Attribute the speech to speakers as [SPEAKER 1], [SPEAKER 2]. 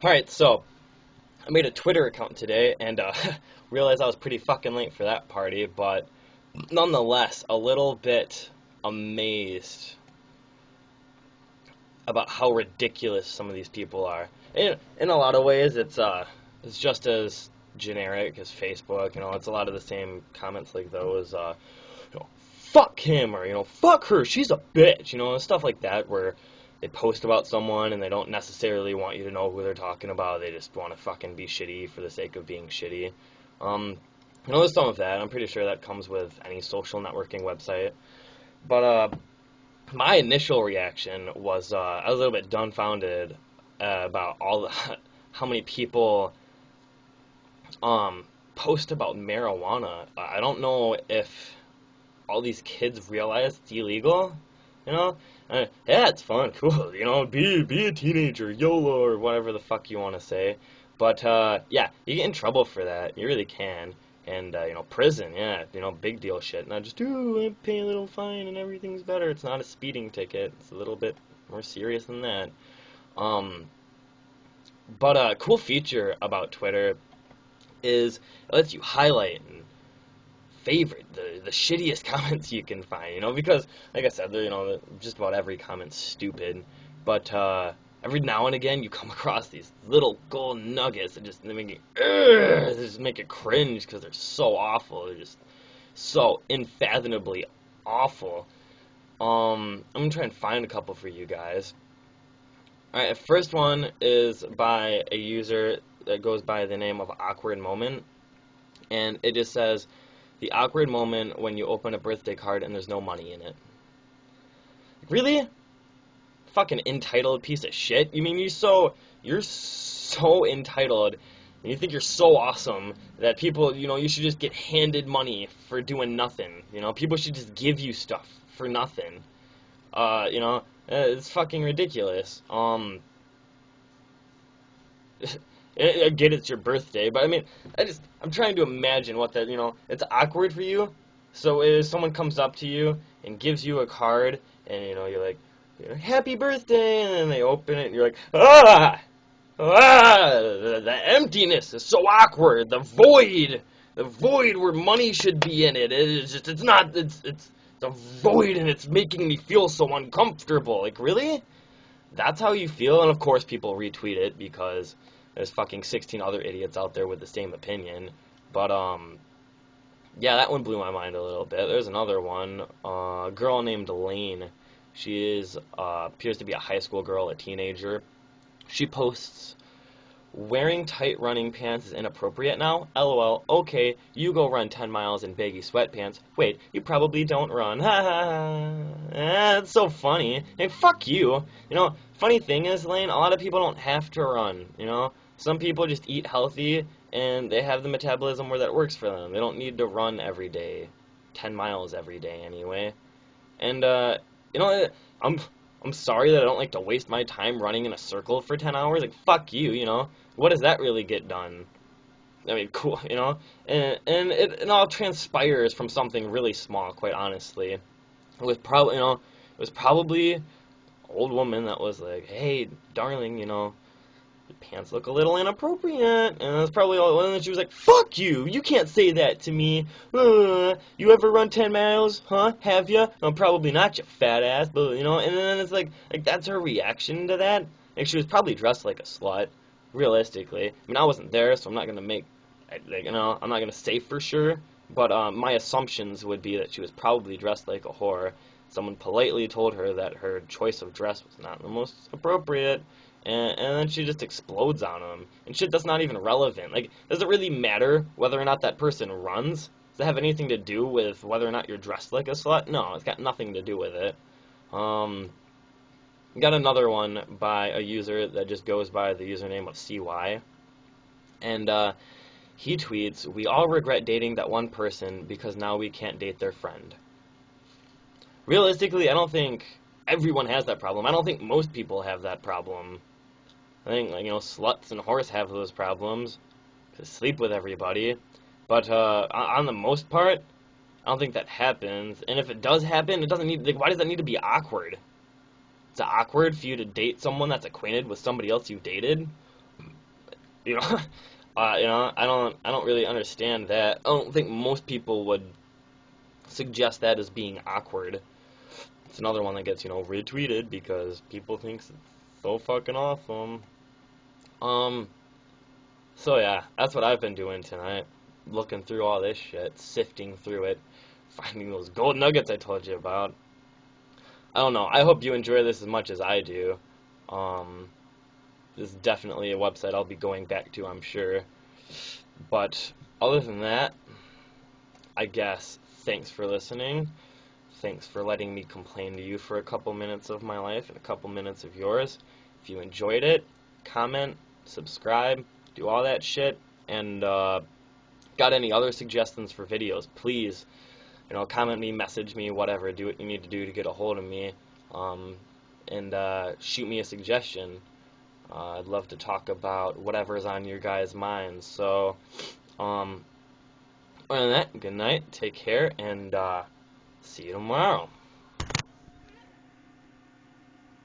[SPEAKER 1] Alright, so I made a Twitter account today and realized I was pretty fucking late for that party, but nonetheless, a little bit amazed about how ridiculous some of these people are. In a lot of ways, it's just as generic as Facebook. It's a lot of the same comments like those. Fuck him, or fuck her, she's a bitch. Stuff like that where they post about someone and they don't necessarily want you to know who they're talking about. They just want to fucking be shitty for the sake of being shitty. There's some of that. I'm pretty sure that comes with any social networking website. But my initial reaction was I was a little bit dumbfounded about how many people post about marijuana. I don't know if all these kids realize it's illegal. Yeah, it's fun, cool. Be a teenager, YOLO, or whatever the fuck you want to say. But yeah, you get in trouble for that. You really can. And prison, yeah, big deal shit. Not just I pay a little fine and everything's better. It's not a speeding ticket. It's a little bit more serious than that. But a cool feature about Twitter is it lets you highlight and favorite the shittiest comments you can find, because like I said, just about every comment's stupid, but every now and again you come across these little gold nuggets that just make it cringe because they're so awful. They're just so unfathomably awful. I'm gonna try and find a couple for you guys. Alright, the first one is by a user that goes by the name of Awkward Moment, and it just says, the awkward moment when you open a birthday card and there's no money in it. Really? Fucking entitled piece of shit. You mean you're so entitled and you think you're so awesome that people, you should just get handed money for doing nothing. People should just give you stuff for nothing. It's fucking ridiculous. I get it's your birthday, but I mean, I'm trying to imagine what that, it's awkward for you. So if someone comes up to you and gives you a card, and you're like, happy birthday, and then they open it, and you're like, the emptiness is so awkward, the void where money should be in it, it's a void, and it's making me feel so uncomfortable. Like, really? That's how you feel? And of course people retweet it because there's fucking 16 other idiots out there with the same opinion. But, yeah, that one blew my mind a little bit. There's another one, a girl named Lane. She appears to be a high school girl, a teenager. She posts, wearing tight running pants is inappropriate now? LOL. Okay, you go run 10 miles in baggy sweatpants. Wait, you probably don't run. Ha ha ha. That's so funny. Hey, fuck you. Funny thing is, Lane, a lot of people don't have to run, Some people just eat healthy, and they have the metabolism where that works for them. They don't need to run every day, 10 miles every day anyway. And, I'm sorry that I don't like to waste my time running in a circle for 10 hours. Like, fuck you. What does that really get done? I mean, cool, And it all transpires from something really small, quite honestly. It was probably an old woman that was like, hey, darling, your pants look a little inappropriate. And that's probably all. And then she was like, fuck you. You can't say that to me. You ever run 10 miles? Huh? Have ya? Probably not, you fat ass. But, and then it's like that's her reaction to that. Like, she was probably dressed like a slut, realistically. I mean, I wasn't there, so I'm not going to I'm not going to say for sure. But my assumptions would be that she was probably dressed like a whore. Someone politely told her that her choice of dress was not the most appropriate. And then she just explodes on him. And shit that's not even relevant. Like, does it really matter whether or not that person runs? Does it have anything to do with whether or not you're dressed like a slut? No, it's got nothing to do with it. Got another one by a user that just goes by the username of CY. And he tweets, we all regret dating that one person because now we can't date their friend. Realistically, I don't think everyone has that problem. I don't think most people have that problem. I think, sluts and whores have those problems. To sleep with everybody. But, on the most part, I don't think that happens. And if it does happen, it doesn't need, why does that need to be awkward? Is it awkward for you to date someone that's acquainted with somebody else you dated? You know, I don't really understand that. I don't think most people would suggest that as being awkward. It's another one that gets, retweeted because people think it's so fucking awesome. Um, so yeah, that's what I've been doing tonight. Looking through all this shit, sifting through it, finding those gold nuggets I told you about. I don't know. I hope you enjoy this as much as I do. Um, this is definitely a website I'll be going back to, I'm sure. But other than that, I guess thanks for listening. Thanks for letting me complain to you for a couple minutes of my life and a couple minutes of yours. If you enjoyed it, comment, subscribe, do all that shit. And got any other suggestions for videos, please, comment me, message me, whatever. Do what you need to do to get a hold of me. And shoot me a suggestion. I'd love to talk about whatever's on your guys' minds. So, other than that, good night, take care, and see you tomorrow.